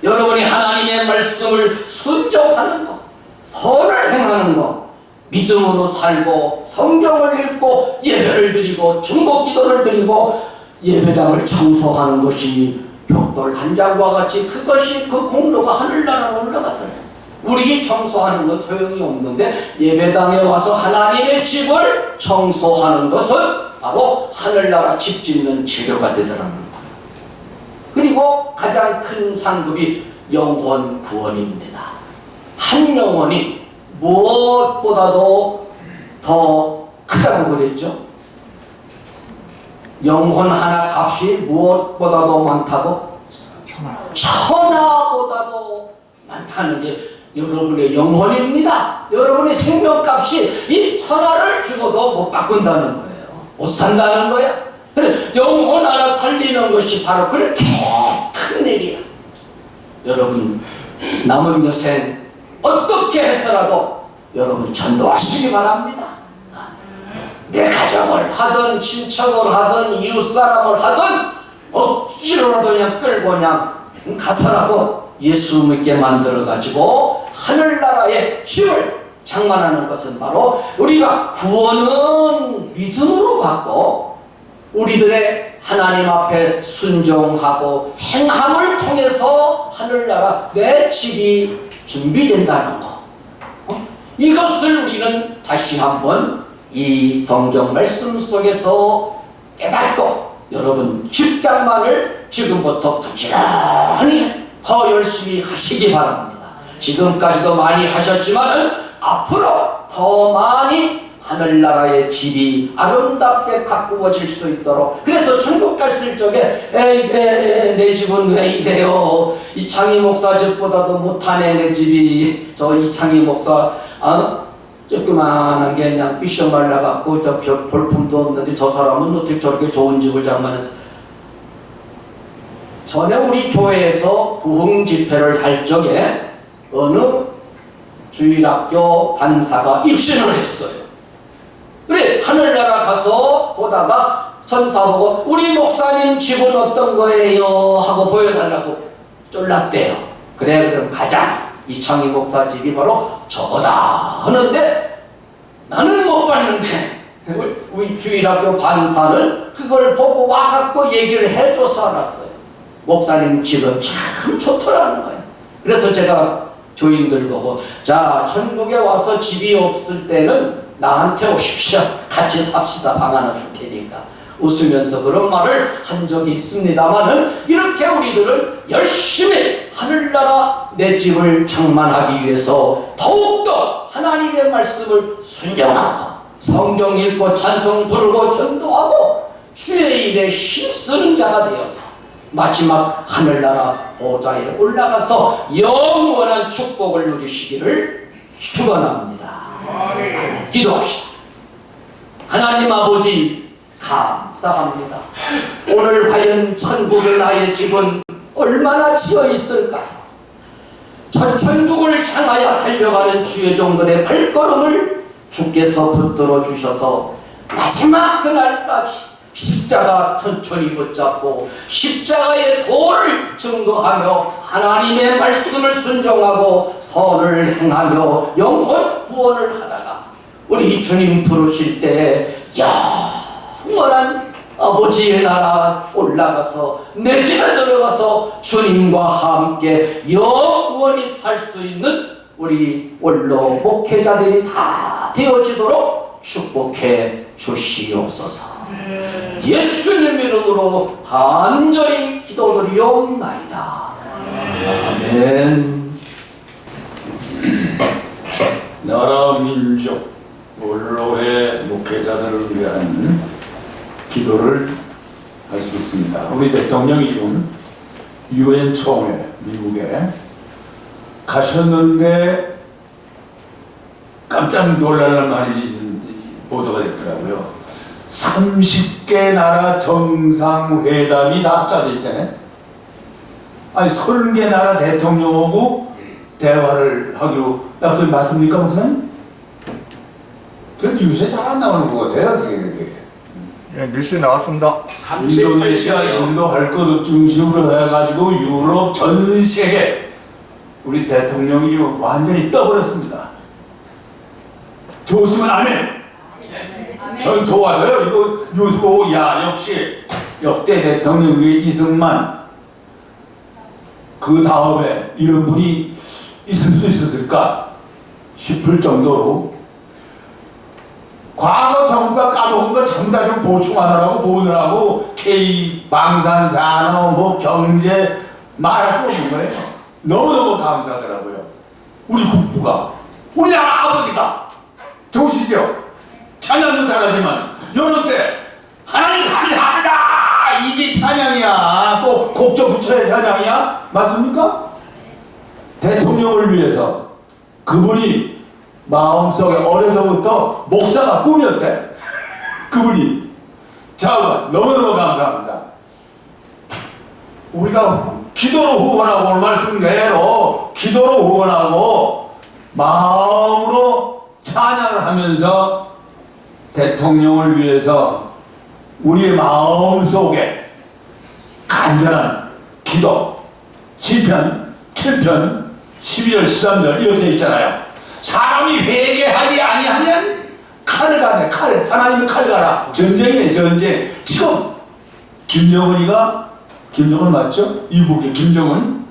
여러분이 하나님의 말씀을 순종하는 것, 선을 행하는 것, 믿음으로 살고 성경을 읽고 예배를 드리고 중보기도를 드리고 예배당을 청소하는 것이 벽돌 한 장과 같이 그것이 그 공로가 하늘나라로 올라갔더래요. 우리 청소하는 건 소용이 없는데 예배당에 와서 하나님의 집을 청소하는 것은 바로 하늘나라 집 짓는 재료가 되더라는 거예요. 그리고 가장 큰 상급이 영혼 구원입니다. 한 영혼이 무엇보다도 더 크다고 그랬죠. 영혼 하나 값이 무엇보다도 많다고? 천하보다도 많다는 게 여러분의 영혼입니다. 여러분의 생명값이 이 천하를 죽어도 못 바꾼다는 거예요. 못 산다는 거야. 그래, 영혼 하나 살리는 것이 바로 그렇게 큰 일이야. 여러분 남은 여생 어떻게 해서라도 여러분 전도하시기 바랍니다. 내 가정을 하든 친척을 하든 이웃사람을 하든 억지로라도 그냥 끌고 그냥 가서라도 예수 믿게 만들어가지고 하늘나라의 집을 장만하는 것은 바로 우리가 구원은 믿음으로 받고 우리들의 하나님 앞에 순종하고 행함을 통해서 하늘나라 내 집이 준비된다는 거. 이것을 우리는 다시 한번 이 성경 말씀 속에서 깨닫고 여러분 십장만을 지금부터 부지런히 더 열심히 하시기 바랍니다. 지금까지도 많이 하셨지만은 앞으로 더 많이 하늘나라의 집이 아름답게 가꾸어질 수 있도록. 그래서 천국 갔을 적에 에이 내 집은 왜 이래요? 이창희 목사 집보다도 못하네 내 집이. 저 이창희 목사 조그만한 게 그냥 비셔 말라갖고 저 볼품도 없는데 저 사람은 어떻게 저렇게 좋은 집을 장만해서. 전에 우리 교회에서 부흥 집회를 할 적에 어느 주일학교 반사가 입신을 했어요. 그래 하늘나라 가서 보다가 천사 보고 우리 목사님 집은 어떤 거예요? 하고 보여달라고 쫄랐대요. 그래 그럼 가자. 이창희 목사 집이 바로 저거다 하는데 나는 못 봤는데 우리 주일학교 반사는 그걸 보고 와갖고 얘기를 해줘서 알았어요. 목사님 집은 참 좋더라는 거예요. 그래서 제가 교인들 보고 자 천국에 와서 집이 없을 때는 나한테 오십시오. 같이 삽시다. 방 하나 줄 테니까. 웃으면서 그런 말을 한 적이 있습니다만은 이렇게 우리들은 열심히 하늘나라 내 집을 장만하기 위해서 더욱더 하나님의 말씀을 순종하고 성경 읽고 찬송 부르고 전도하고 주의 일에 힘쓰는 자가 되어서 마지막 하늘나라 보좌에 올라가서 영원한 축복을 누리시기를 축원합니다. 기도합시다. 하나님 아버지 감사합니다. 오늘 과연 천국의 나의 집은 얼마나 지어 있을까요? 저 천국을 향하여 달려가는 주의 종들의 발걸음을 주께서 붙들어 주셔서 마지막 그날까지 십자가 튼튼히 붙잡고 십자가의 도를 증거하며 하나님의 말씀을 순종하고 선을 행하며 영혼 구원을 하다가 우리 주님 부르실 때 영원한 아버지의 나라 올라가서 내 집에 들어가서 주님과 함께 영원히 살 수 있는 우리 원로 목회자들이 다 되어지도록 축복해 주시옵소서. 예수님 이름으로 간절히 기도드리옵나이다. 아멘. 나라 민족 원로회 목회자들을 위한 기도를 하시겠습니다. 우리 대통령이 지금 UN 총회 미국에 가셨는데 깜짝 놀랄 말이 보도가 됐더라고요. 30개 나라 정상회담이 다 짜져 있다네. 아니 30개 나라 대통령하고 대화를 하기로 약속이 맞습니까, 목사님? 그 뉴스에 잘 안 나오는 것 같아요, 어떻게 그게. 네, 뉴스에 나왔습니다. 인도네시아, 인도 할 것 중심으로 해가지고 유럽 전 세계 우리 대통령이 완전히 떠버렸습니다. 좋으시면 안 해. 전 좋아서요. 이거 뉴스 보고 야 역시 역대 대통령 위에 이승만 그 다음에 이런 분이 있을 수 있었을까 싶을 정도로 과거 정부가 까먹은 거 전부 다 좀 보충하느라고 보느라고 K 방산산업 뭐 경제 말할 거 없는 거예요. 너무너무 감사하더라고요. 우리 국부가 우리 나라 아버지가 좋으시죠? 찬양도 잘하지만 요런 때 하나님 감사합니다 이게 찬양이야. 또 곡조 부처의 찬양이야. 맞습니까? 대통령을 위해서 그분이 마음속에 어려서부터 목사가 꿈이었대. 그분이. 자, 너무너무 감사합니다. 우리가 기도로 후원하고 오늘 말씀 그대로 기도로 후원하고 마음으로 찬양을 하면서 대통령을 위해서 우리의 마음속에 간절한 기도 7편, 7편, 12절, 13절 이렇게 되어 있잖아요. 사람이 회개하지 아니하면 칼을 가네. 칼. 하나님이 칼 가라. 전쟁이에요. 전쟁. 지금 김정은 맞죠? 이북의 김정은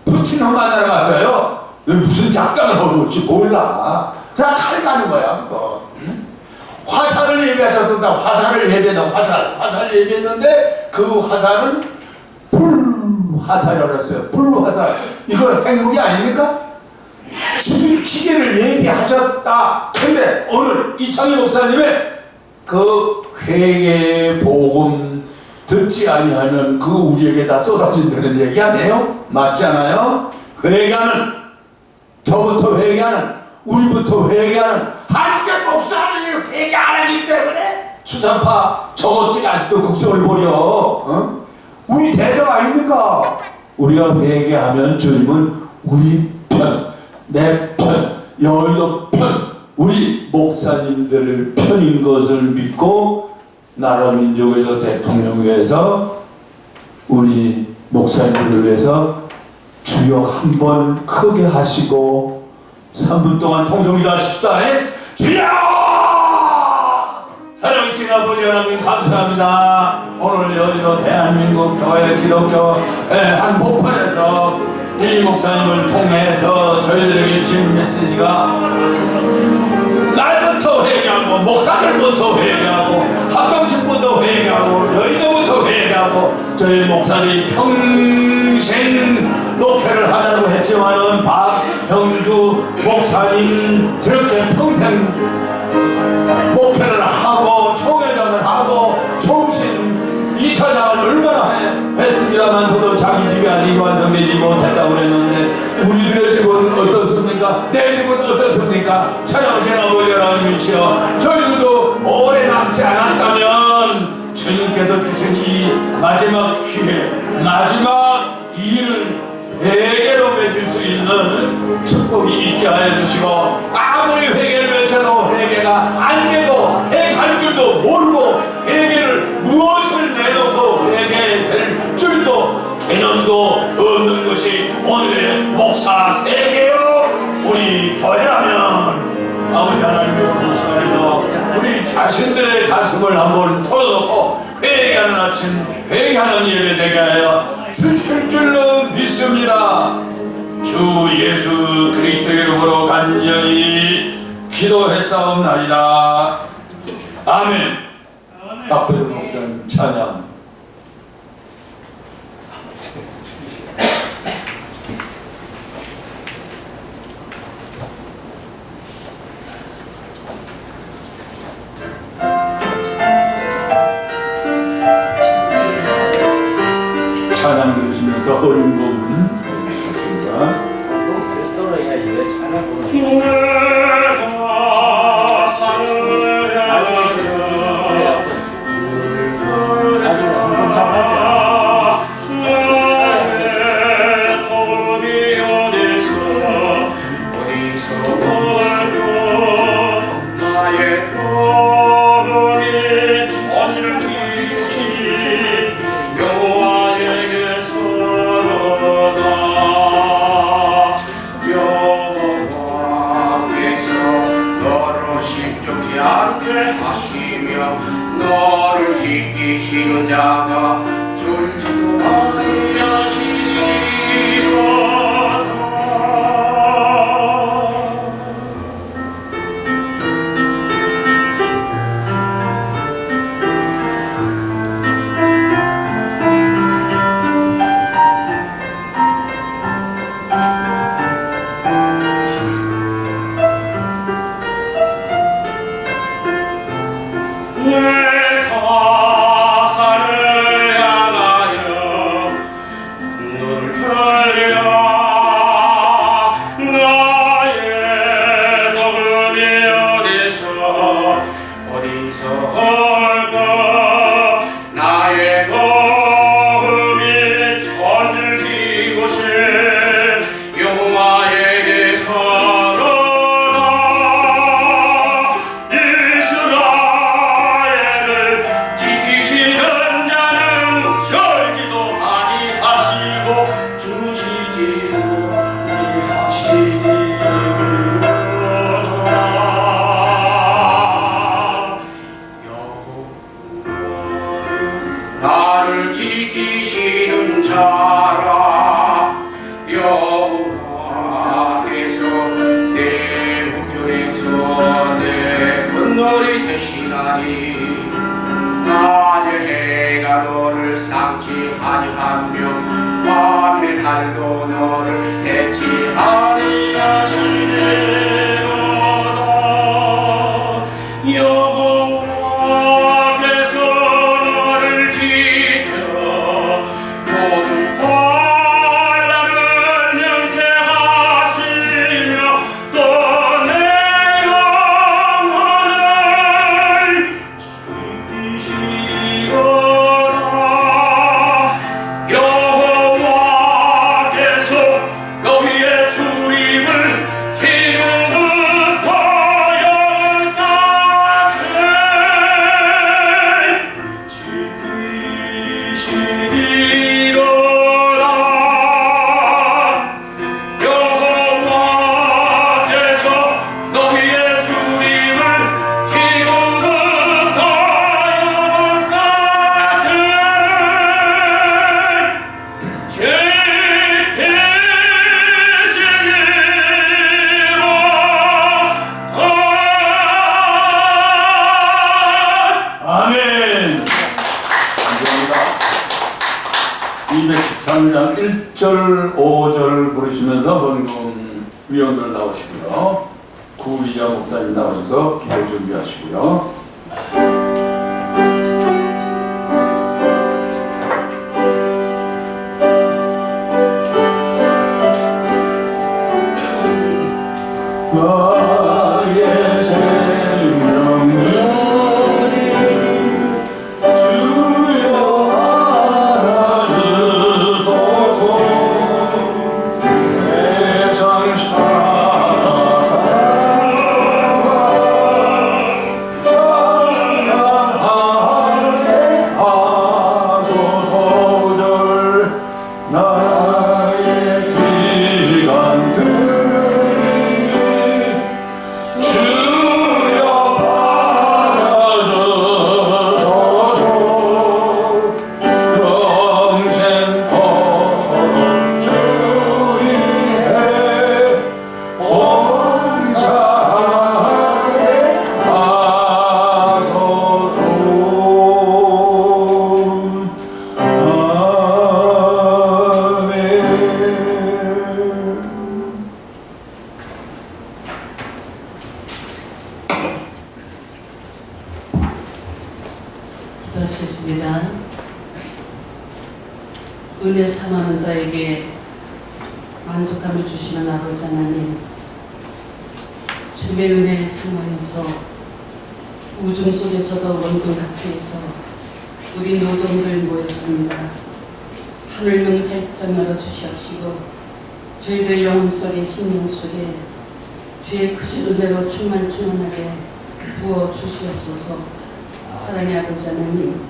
푸틴을 만나러 갔어요. 무슨 작전을 벌일지 몰라. 그냥 칼 가는 거야 그거. 화살을 예배하셨다. 화살을 예배한다. 화살 예배했는데 그 화살은 불화살이라고 했어요. 불화살. 이거 핵무기 아닙니까? 죽일 기계를 예비하셨다. 근데 오늘 이창희 목사님의 그 회개 복음 듣지 아니하면 그 우리에게 다 쏟아진다는 얘기 아니에요? 맞지 않아요? 회개하는, 저부터 회개하는, 우리부터 회개하는 한국의 목사들이 회개 안 하기 때문에 수산파 저것들이 아직도 국성을 부려. 어? 우리 대적 아닙니까? 우리가 회개하면 주님은 우리 편, 내 편, 여의도 편, 우리 목사님들 편인 것을 믿고 나라 민족에서 대통령 위해서 우리 목사님들을 위해서 주여 한번 크게 하시고 3분 동안 통성기도 하십시다. 주여! 사랑하신 아버지 하나님 감사합니다. 오늘 여의도 대한민국 교회 기독교의 한 복판에서 이 목사님을 통해서 저희들에게 주신 메시지가 날부터 회개하고 목사들부터 회개하고 합동층부터 회개하고 여의도부터 회개하고 저희 목사들이 평생 목회를 하자고 했지만은 박형주 목사님 그렇게 평생 목회를 하고 총회장을 하고 총신 이사장을 얼마나 했습니다만서도 자기 집이 아직 완성되지 못했다고 그랬는데 우리들의 집은 어떻습니까? 내 집은 어떻습니까? 찬양하신 아버지 하나님이시여 저희들도 오래 남지 않았다면 주님께서 주신 이 마지막 기회 마지막 일을 회개로 맺을 수 있는 축복이 있게 하여 주시고 아무리 회개를 외쳐도 회개가 안 되고 회개할 줄도 모르고 회개를 무엇을 내놓고 회개될 줄도 개념도 없는 것이 오늘의 목사 세계요. 우리 교회라면 아버지 하나님의 시간에도 우리 자신들의 가슴을 한번 털어놓고 회개하는 아침 회개하는 예배 되게 하여 주실 줄로 믿습니다. 주 예수 그리스도 이름으로 간절히 기도했사옵나이다. 아멘. 박배로 목사님 찬양. 찬양 부르시면서 헌금 하겠습니다. 너를 지키시는 자가 줄지도 내 가사를 향하여 계시나니 낮에 해가 너를 삼지 아니하며 밤에 달도 너를 해치 아니하시려다. 여호와께서 너를 지켜 모든 환난을 면케하시며 또 내 영혼을 지키시리로다. 여호와께서 너희의 주림을 지금부터 영원까지 지키시리로다. 여호와께서 너희의 주림을 지금부터 영원까지 아멘. 감사합니다. 213장 1절 5절 부르시면서 헌금 위원들 나오시고요. 구위자 목사님 나오셔서 기도 준비하시고요. 나의 생명을 주여 알아주소서. 내장 찬양하네 하소서절. 나의 시간들 주여 받아주소서. 평생 주의에 봉사하게 하소서. 아멘. 기도하시겠습니다. 은혜 삼하는 자에게 만족함을 주시는 아버지 하나님, 주님의 은혜를 삼하여서 우중 속에서도 원근 각지에서 우리 노종들 모였습니다. 하늘문 활짝 열어주시옵시고 저희들 영혼 속에 심령 속에 주의 크신 은혜로 충만하게 부어 주시옵소서. 사랑의 아버지 하나님,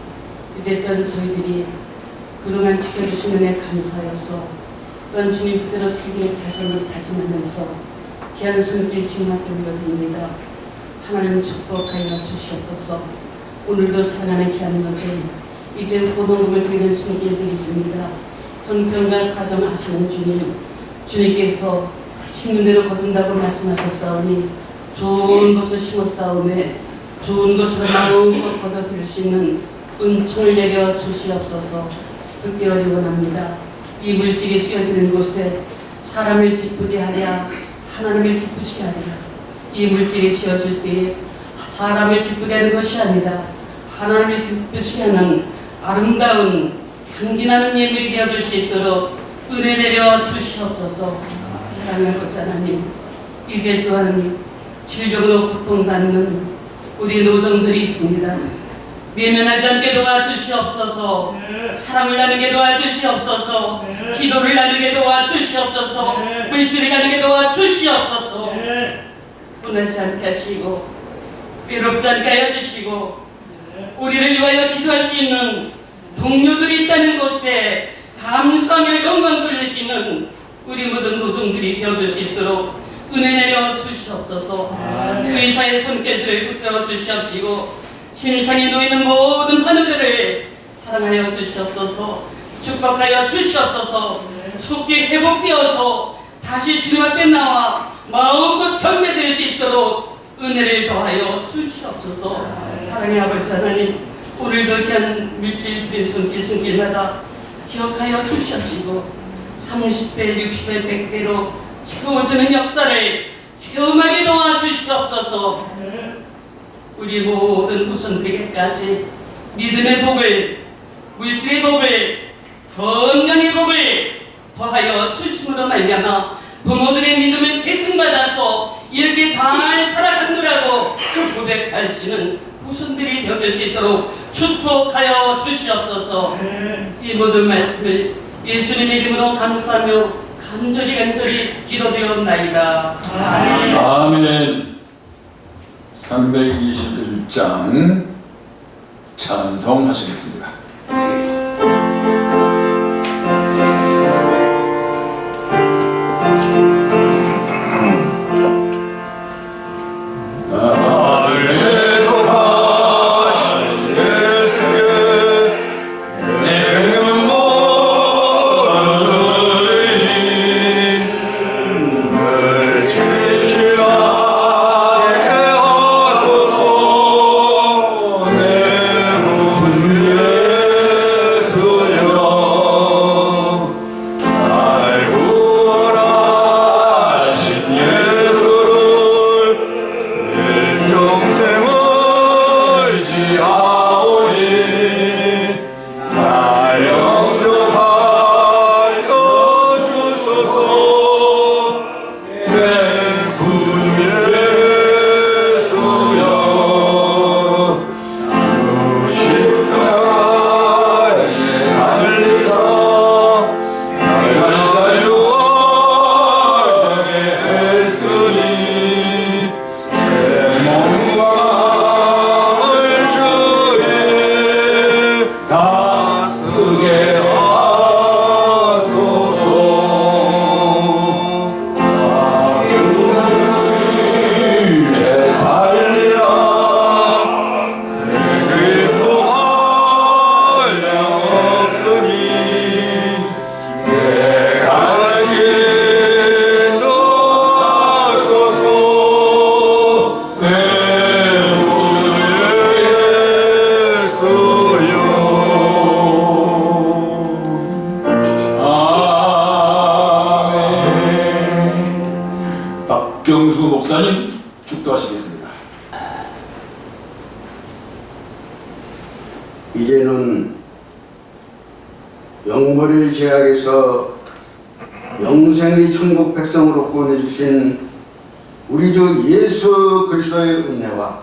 이제껏 저희들이 그동안 지켜주신 은혜 감사하여서 또한 주님 그대로 살기를 개선을 다짐하면서 귀한 손길 주님 앞에 올려드립니다. 하나님 축복하여 주시옵소서. 오늘도 사랑하는 귀한 여정 이제 호동금을 드리는 손길 드리겠습니다. 형편과 사정하시는 주님, 주님께서 심는 대로 거둔다고 말씀하셨사오니 좋은 것을 심었사오매 좋은 것으로 마음껏 거둬들일 수 있는 은총을 내려 주시옵소서. 특별히 원합니다. 이 물질이 쓰여지는 곳에 사람을 기쁘게 하랴 하나님을 기쁘시게 하랴. 이 물질이 쓰여질 때에 사람을 기쁘게 하는 것이 아니라 하나님을 기쁘시게 하는 아름다운 향기나는 예물이 되어줄 수 있도록 은혜 내려 주시옵소서. 사랑의 아버지 하나님, 이제 또한 질병으로 고통받는 우리 노정들이 있습니다. 외면하지 않게 도와주시옵소서. 사랑을 나누게 도와주시옵소서. 기도를 나누게 도와주시옵소서. 물질을 나누게 도와주시옵소서. 분하지 않게 하시고 외롭지 않게 하여 주시고 우리를 위하여 기도할 수 있는 동료들이 있다는 곳에 감사의 영광 돌릴 수 있는 우리 모든 노종들이 되어줄 수 있도록 은혜 내려 주시옵소서. 의사의 손길들을 붙들어 주시옵시고 신상에 놓이는 모든 환우들을 사랑하여 주시옵소서. 축복하여 주시옵소서. 속히 회복되어서 다시 주님 앞에 나와 마음껏 경배드릴 수 있도록 은혜를 더하여 주시옵소서. 사랑의 아버지 하나님, 오늘도 귀한 물질 드린 손길마다 기억하여 주시옵시고 30배, 60배, 100배로 채워주는 역사를 체험하게 도와주시옵소서. 우리 모든 후손들에게까지 믿음의 복을, 물질의 복을, 건강의 복을 더하여 주심으로 말미암아 부모들의 믿음을 계승받아서 이렇게 잘 살아가느라고 고백할 수 있는 후손들이 되어줄 수 있도록 축복하여 주시옵소서. 이 모든 말씀을 예수님의 이름으로 감사하며 간절히 기도드리옵나이다. 아멘. 아멘. 321장 찬송하시겠습니다. 박경수 목사님 축도하시겠습니다. 이제는 영벌의 제약에서 영생의 천국 백성으로 구원해주신 우리 주 예수 그리스도의 은혜와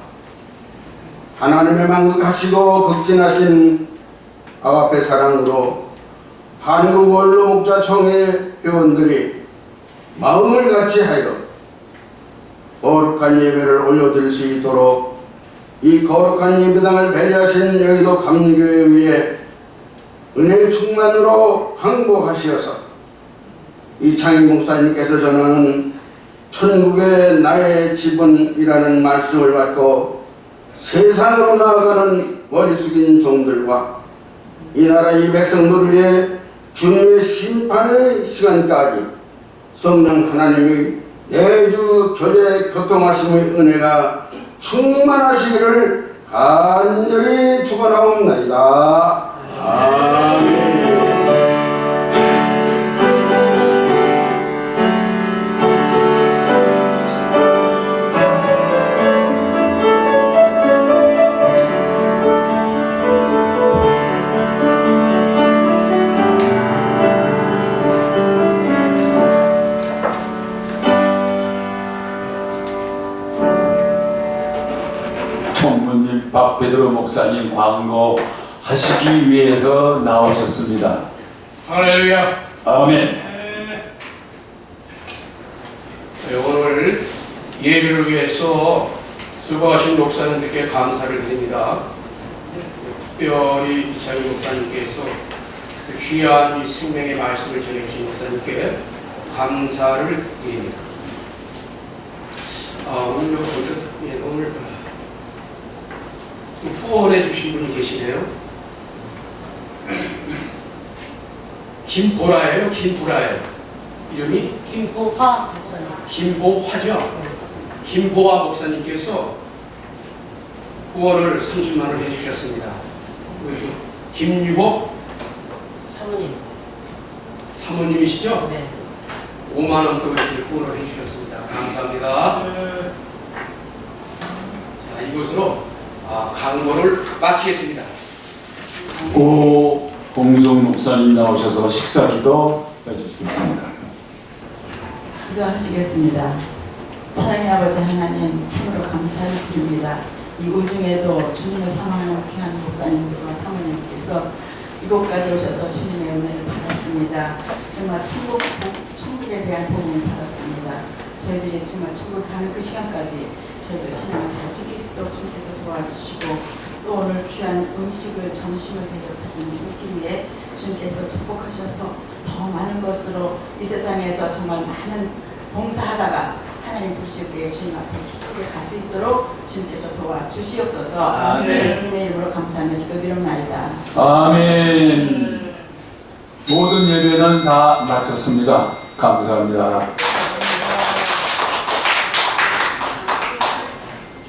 하나님의 만극하시고 극진하신 아가페 사랑으로 한국 원로 목자총회 회원들이 마음을 같이하여 거룩한 예배를 올려드릴 수 있도록 이 거룩한 예배당을 배려하신 여의도 감리교회 위에 은혜 충만으로 항복하시어서 이창희 목사님께서 전하는 천국의 나의 집은이라는 말씀을 받고 세상으로 나아가는 머리 숙인 종들과 이 나라 이 백성들 위해 주님의 심판의 시간까지 성령 하나님의 내주 교제 교통하심의 은혜가 충만하시기를 간절히 축원하옵나이다. 아멘. 총무님 박베드로 목사님 광고 하시기 위해서 나오셨습니다. 할렐루야. 아멘. 오늘 예배를 위해서 수고하신 목사님들께 감사를 드립니다. 특별히 이창희 목사님께서 귀한 이 생명의 말씀을 전해주신 목사님께 감사를 드립니다. 오늘 후원해 주신 분이 계시네요. 김보라예요. 이름이 김보화 목사님. 김보화죠. 김보아 목사님께서 후원을 30만 원 해주셨습니다. 그리고 김유복 사모님. 사모님이시죠? 네. 5만 원 또 이렇게 후원을 해주셨습니다. 감사합니다. 자, 이것으로 강고를 마치겠습니다. 고 봉송 목사님 나오셔서 식사기도 해주시겠습니다. 기도하시겠습니다. 사랑의 아버지 하나님, 참으로 감사를 드립니다. 이 우중에도 주님의 사랑하는 귀한 목사님들과 사모님께서 이곳까지 오셔서 주님의 은혜를 받았습니다. 정말 천국에 대한 복음을 받았습니다. 저희들이 정말 천국 가는 그 시간까지 저희들 신앙을 잘 지킬 수 있도록 주님께서 도와주시고, 또 오늘 귀한 음식을 점심을 대접하시는 손길에 주님께서 축복하셔서 더 많은 것으로 이 세상에서 정말 많은 봉사하다가 하나님 부르실 때에 주님 앞에 기쁘게 갈 수 있도록 주님께서 도와주시옵소서. 예수님의 이름으로 감사하며 기도드립나이다. 아멘. 모든 예배는 다 마쳤습니다. 감사합니다.